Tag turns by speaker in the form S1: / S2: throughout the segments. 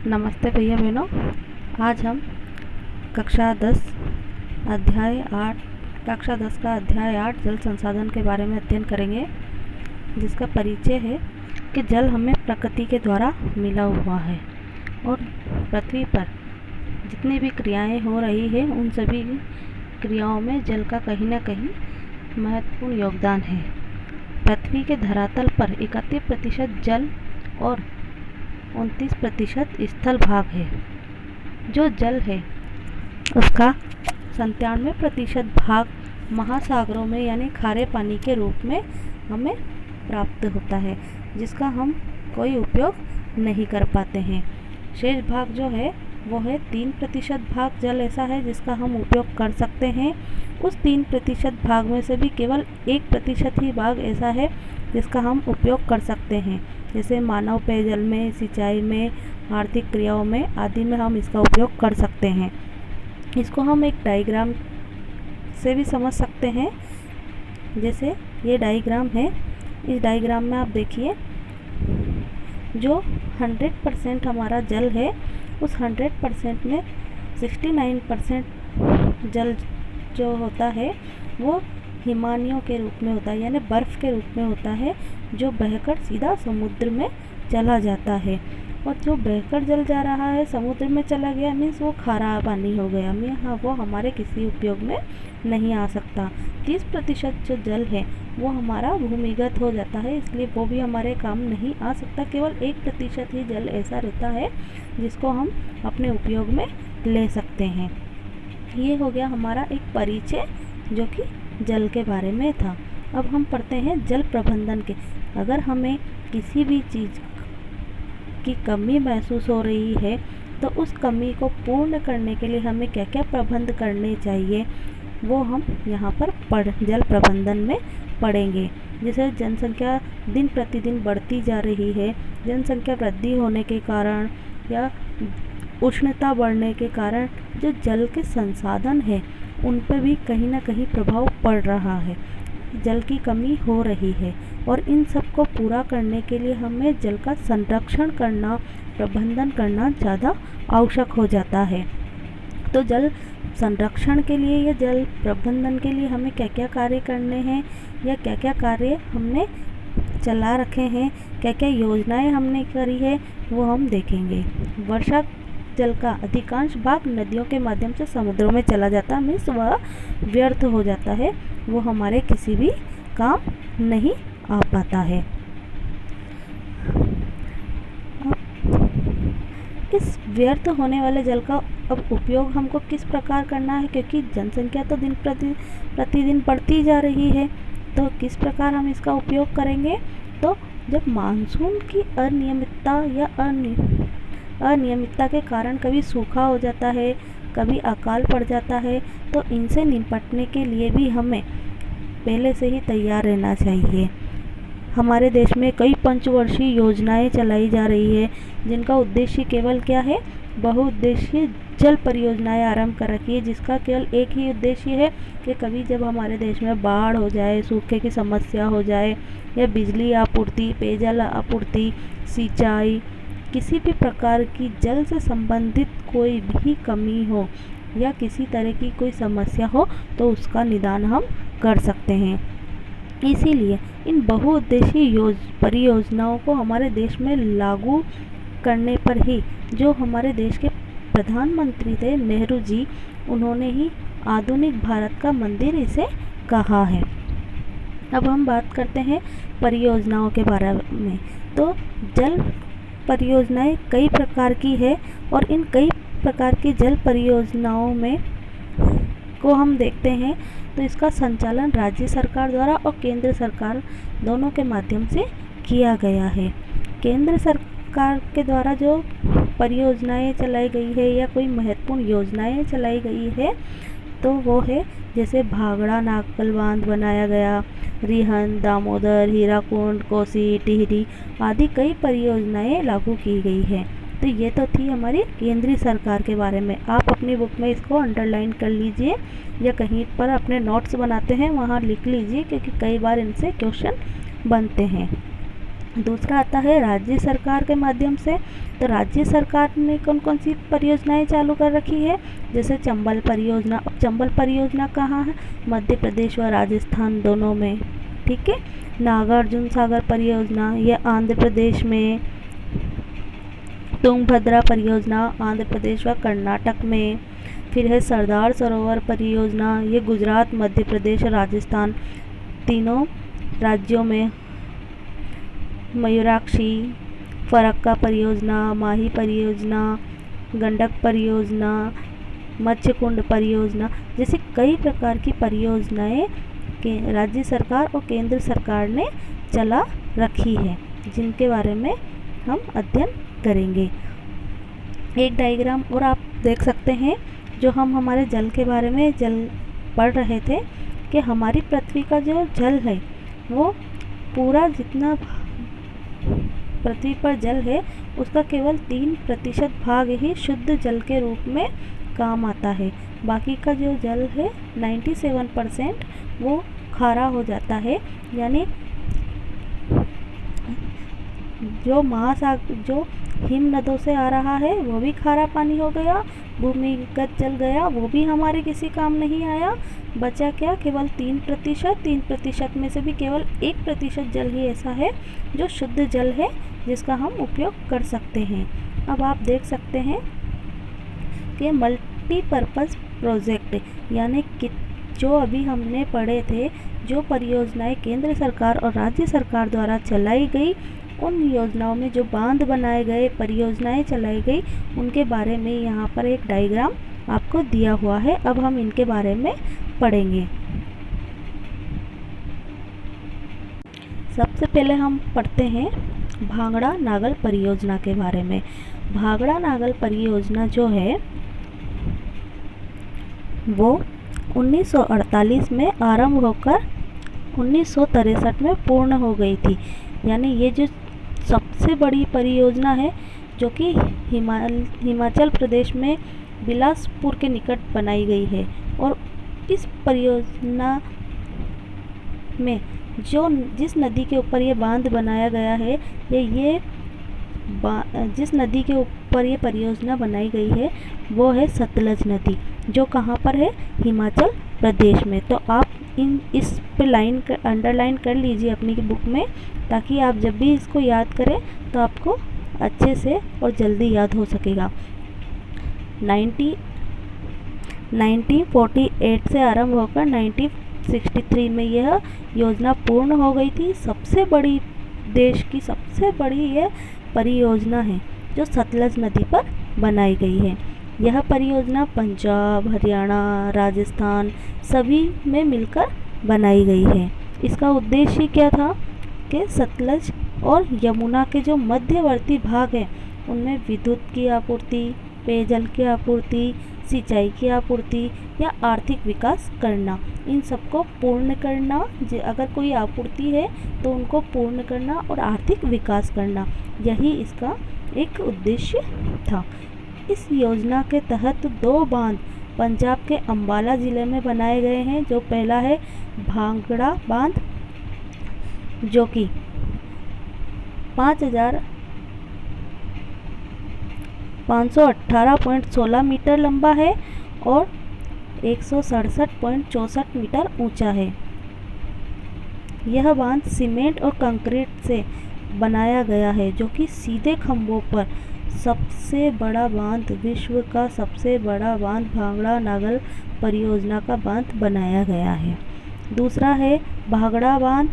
S1: नमस्ते भैया बहनों। आज हम कक्षा 10 अध्याय 8 कक्षा 10 का अध्याय 8 जल संसाधन के बारे में अध्ययन करेंगे, जिसका परिचय है कि जल हमें प्रकृति के द्वारा मिला हुआ है और पृथ्वी पर जितनी भी क्रियाएं हो रही है उन सभी क्रियाओं में जल का कहीं ना कहीं महत्वपूर्ण योगदान है। पृथ्वी के धरातल पर 31% जल और 29% स्थल भाग है। जो जल है उसका 97% भाग महासागरों में यानी खारे पानी के रूप में हमें प्राप्त होता है, जिसका हम कोई उपयोग नहीं कर पाते हैं। शेष भाग जो है वो है 3% भाग जल ऐसा है जिसका हम उपयोग कर सकते हैं। उस 3% भाग में से भी केवल 1% ही भाग ऐसा है जिसका हम उपयोग कर सकते हैं, जैसे मानव पेयजल में, सिंचाई में, आर्थिक क्रियाओं में आदि में हम इसका उपयोग कर सकते हैं। इसको हम एक डायग्राम से भी समझ सकते हैं। जैसे ये डायग्राम है, इस डायग्राम में आप देखिए जो 100% हमारा जल है उस 100% में 69% जल जो होता है वो हिमानियों के रूप में होता है, यानी बर्फ़ के रूप में होता है, जो बहकर सीधा समुद्र में चला जाता है। और जो बहकर जल जा रहा है समुद्र में चला गया मीन्स वो खारा पानी हो गया, वो हमारे किसी उपयोग में नहीं आ सकता। 30% जो जल है वो हमारा भूमिगत हो जाता है, इसलिए वो भी हमारे काम नहीं आ सकता। केवल 1% ही जल ऐसा रहता है जिसको हम अपने उपयोग में ले सकते हैं। ये हो गया हमारा एक परिचय जो कि जल के बारे में था। अब हम पढ़ते हैं जल प्रबंधन के। अगर हमें किसी भी चीज़ की कमी महसूस हो रही है तो उस कमी को पूर्ण करने के लिए हमें क्या क्या प्रबंध करने चाहिए वो हम यहाँ पर जल प्रबंधन में पढ़ेंगे। जैसे जनसंख्या दिन प्रतिदिन बढ़ती जा रही है, जनसंख्या वृद्धि होने के कारण या उष्णता बढ़ने के कारण जो जल के संसाधन है उन पर भी कहीं ना कहीं प्रभाव पड़ रहा है, जल की कमी हो रही है। और इन सब को पूरा करने के लिए हमें जल का संरक्षण करना, प्रबंधन करना ज़्यादा आवश्यक हो जाता है। तो जल संरक्षण के लिए या जल प्रबंधन के लिए हमें क्या क्या कार्य करने हैं या क्या क्या कार्य हमने चला रखे हैं, क्या क्या योजनाएं हमने करी है वो हम देखेंगे। वर्षा जल का अधिकांश भाग नदियों के माध्यम से समुद्रों में चला जाता है, मीन्स वह व्यर्थ हो जाता है, वो हमारे किसी भी काम नहीं आ पाता है। इस व्यर्थ होने वाले जल का अब उपयोग हमको किस प्रकार करना है, क्योंकि जनसंख्या तो दिन प्रतिदिन बढ़ती जा रही है, तो किस प्रकार हम इसका उपयोग करेंगे। तो जब मानसून की अनियमितता या अनियमितता के कारण कभी सूखा हो जाता है, कभी अकाल पड़ जाता है, तो इनसे निपटने के लिए भी हमें पहले से ही तैयार रहना चाहिए। हमारे देश में कई पंचवर्षीय योजनाएं चलाई जा रही है जिनका उद्देश्य केवल क्या है, बहुउद्देशीय जल परियोजनाएं आरंभ कर रखी है, जिसका केवल एक ही उद्देश्य है कि कभी जब हमारे देश में बाढ़ हो जाए, सूखे की समस्या हो जाए या बिजली आपूर्ति, पेयजल आपूर्ति, सिंचाई, किसी भी प्रकार की जल से संबंधित कोई भी कमी हो या किसी तरह की कोई समस्या हो तो उसका निदान हम कर सकते हैं। इसीलिए इन बहुउद्देशीय परियोजनाओं को हमारे देश में लागू करने पर ही जो हमारे देश के प्रधानमंत्री थे नेहरू जी, उन्होंने ही आधुनिक भारत का मंदिर इसे कहा है। अब हम बात करते हैं परियोजनाओं के बारे में। तो जल परियोजनाएं कई प्रकार की है और इन कई प्रकार की जल परियोजनाओं में को हम देखते हैं तो इसका संचालन राज्य सरकार द्वारा और केंद्र सरकार दोनों के माध्यम से किया गया है। केंद्र सरकार के द्वारा जो परियोजनाएं चलाई गई है या कोई महत्वपूर्ण योजनाएं चलाई गई है तो वो है जैसे भाखड़ा नागल बांध बनाया गया, रिहंद, दामोदर, हीराकुंड, कोसी, टिहरी आदि कई परियोजनाएं लागू की गई है। तो ये तो थी हमारी केंद्रीय सरकार के बारे में। आप अपनी बुक में इसको अंडरलाइन कर लीजिए या कहीं पर अपने नोट्स बनाते हैं वहाँ लिख लीजिए, क्योंकि कई बार इनसे क्वेश्चन बनते हैं। दूसरा आता है राज्य सरकार के माध्यम से। तो राज्य सरकार ने कौन कौन सी परियोजनाएं चालू कर रखी है, जैसे चंबल परियोजना। अब चंबल परियोजना कहाँ है, मध्य प्रदेश व राजस्थान दोनों में, ठीक है। नागार्जुन सागर परियोजना ये आंध्र प्रदेश में। तुंगभद्रा परियोजना आंध्र प्रदेश व कर्नाटक में। फिर है सरदार सरोवर परियोजना, ये गुजरात, मध्य प्रदेश और राजस्थान तीनों राज्यों में। मयूराक्षी, फरक्का परियोजना, माही परियोजना, गंडक परियोजना, मत्स्यकुंड परियोजना जैसे कई प्रकार की परियोजनाएं के राज्य सरकार और केंद्र सरकार ने चला रखी है, जिनके बारे में हम अध्ययन करेंगे। एक डायग्राम और आप देख सकते हैं, जो हम हमारे जल के बारे में पढ़ रहे थे कि हमारी पृथ्वी का जो जल है वो पूरा जितना पृथ्वी पर जल है उसका केवल 3% भाग ही शुद्ध जल के रूप में काम आता है। बाकी का जो जल है 97% वो खारा हो जाता है, यानी जो हिम नदों से आ रहा है वो भी खारा पानी हो गया, भूमिगत जल गया वो भी हमारे किसी काम नहीं आया। बचा क्या, केवल 3% में से भी केवल 1% जल ही ऐसा है जो शुद्ध जल है जिसका हम उपयोग कर सकते हैं। अब आप देख सकते हैं कि मल्टीपर्पज़ प्रोजेक्ट यानी कि जो अभी हमने पढ़े थे, जो परियोजनाएं केंद्र सरकार और राज्य सरकार द्वारा चलाई गई, उन योजनाओं में जो बांध बनाए गए, परियोजनाएं चलाई गई, उनके बारे में यहाँ पर एक डायग्राम आपको दिया हुआ है। अब हम इनके बारे में पढ़ेंगे। सबसे पहले हम पढ़ते हैं भांगड़ा नागल परियोजना के बारे में। भांगड़ा नागल परियोजना जो है वो 1948 में आरंभ होकर 1963 में पूर्ण हो गई थी। यानी ये जो सबसे बड़ी परियोजना है जो कि हिमाचल प्रदेश में बिलासपुर के निकट बनाई गई है। और इस परियोजना में जिस नदी के ऊपर ये बांध बनाया गया है, जिस नदी के ऊपर ये परियोजना बनाई गई है वो है सतलज नदी, जो कहाँ पर है, हिमाचल प्रदेश में। तो आप इस पे अंडरलाइन कर लीजिए अपनी बुक में, ताकि आप जब भी इसको याद करें तो आपको अच्छे से और जल्दी याद हो सकेगा। 1948 से आरंभ होकर 1963 में यह योजना पूर्ण हो गई थी। देश की सबसे बड़ी यह परियोजना है जो सतलज नदी पर बनाई गई है। यह परियोजना पंजाब, हरियाणा, राजस्थान सभी में मिलकर बनाई गई है। इसका उद्देश्य क्या था कि सतलज और यमुना के जो मध्यवर्ती भाग हैं उनमें विद्युत की आपूर्ति, पेयजल की आपूर्ति, सिंचाई की आपूर्ति या आर्थिक विकास करना, इन सबको पूर्ण करना। अगर कोई आपूर्ति है तो उनको पूर्ण करना और आर्थिक विकास करना, यही इसका एक उद्देश्य था। इस योजना के तहत 2 बांध पंजाब के अंबाला ज़िले में बनाए गए हैं। जो पहला है भांगड़ा बांध, जो कि 5,518.16 मीटर लंबा है और 167.64 मीटर ऊंचा है। यह बांध सीमेंट और कंक्रीट से बनाया गया है, जो कि सीधे खंभों पर सबसे बड़ा बांध, विश्व का सबसे बड़ा बांध भांगड़ा नागल परियोजना का बांध बनाया गया है। दूसरा है भांगड़ा बांध,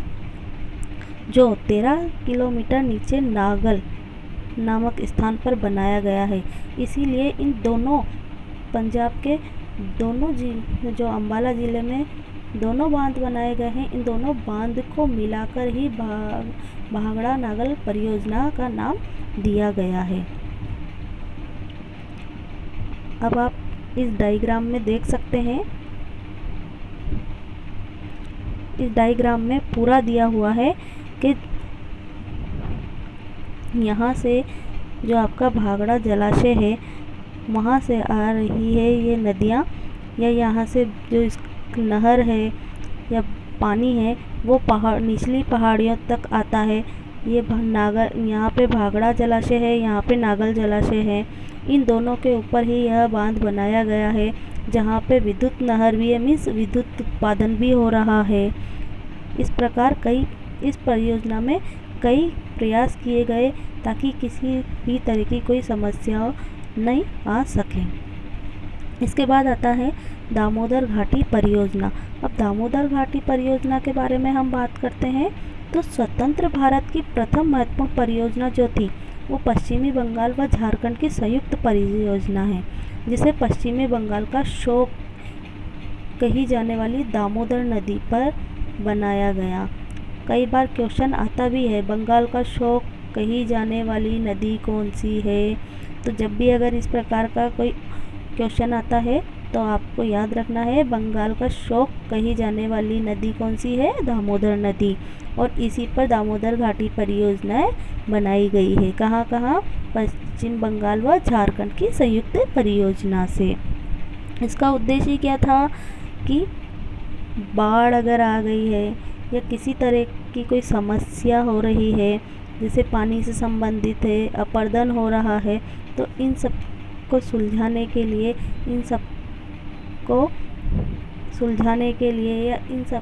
S1: जो 13 किलोमीटर नीचे नागल नामक स्थान पर बनाया गया है। इसीलिए इन दोनों पंजाब के दोनों जो अंबाला ज़िले में दोनों बांध बनाए गए हैं, इन दोनों बांध को मिलाकर ही भांगड़ा नागल परियोजना का नाम दिया गया है। अब आप इस डायग्राम में देख सकते हैं, इस डायग्राम में पूरा दिया हुआ है कि यहाँ से जो आपका भांगड़ा जलाशय है वहाँ से आ रही है ये नदियाँ, या यहाँ से जो इस नहर है या पानी है वो निचली पहाड़ियों तक आता है, ये यहाँ पे भागड़ा जलाशय है, यहाँ पे नागल जलाशय है। इन दोनों के ऊपर ही यह बांध बनाया गया है, जहाँ पे विद्युत नहर भी है, मीन्स विद्युत उत्पादन भी हो रहा है। इस प्रकार इस परियोजना में कई प्रयास किए गए ताकि किसी भी तरह की कोई समस्या नहीं आ सके। इसके बाद आता है दामोदर घाटी परियोजना। अब दामोदर घाटी परियोजना के बारे में हम बात करते हैं तो स्वतंत्र भारत की प्रथम महत्वपूर्ण परियोजना जो थी वो पश्चिमी बंगाल व झारखंड की संयुक्त परियोजना है, जिसे पश्चिमी बंगाल का शोक कही जाने वाली दामोदर नदी पर बनाया गया। कई बार क्वेश्चन आता भी है, बंगाल का शोक कही जाने वाली नदी कौन सी है। तो जब भी अगर इस प्रकार का कोई क्वेश्चन आता है तो आपको याद रखना है, बंगाल का शोक कही जाने वाली नदी कौन सी है, दामोदर नदी। और इसी पर दामोदर घाटी परियोजनाएं बनाई गई है। कहाँ कहाँ, पश्चिम बंगाल व झारखंड की संयुक्त परियोजना से। इसका उद्देश्य क्या था कि बाढ़ अगर आ गई है या किसी तरह की कोई समस्या हो रही है, जैसे पानी से संबंधित है, अपरदन हो रहा है, तो इन सब को सुलझाने के लिए या इन सब